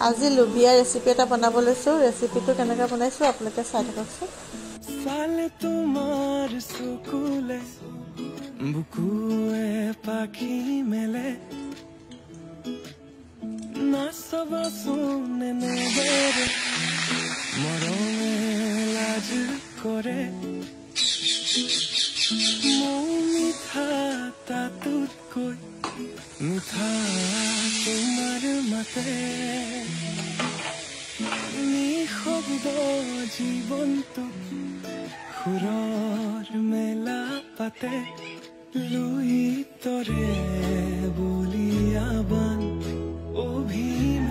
আজি লুবিয়া ৰেচিপি এটা বনাব লৈছোঁ। ৰেচিপিটো কেনেকৈ বনাইছোঁ আপোনালোকে চাই থাককচোন। সালে তোমার সুকুলে বুকুয়ে পাখি মেলে না সবা শুনে নেবেরে মরমে লাজ করে মিঠা তাতুত কই মিঠা তোমার মাতে নিঃশব্দ জীবনটো সুৰৰ মেলা পাতে লুই তৰে বলিয়াবান অভিমান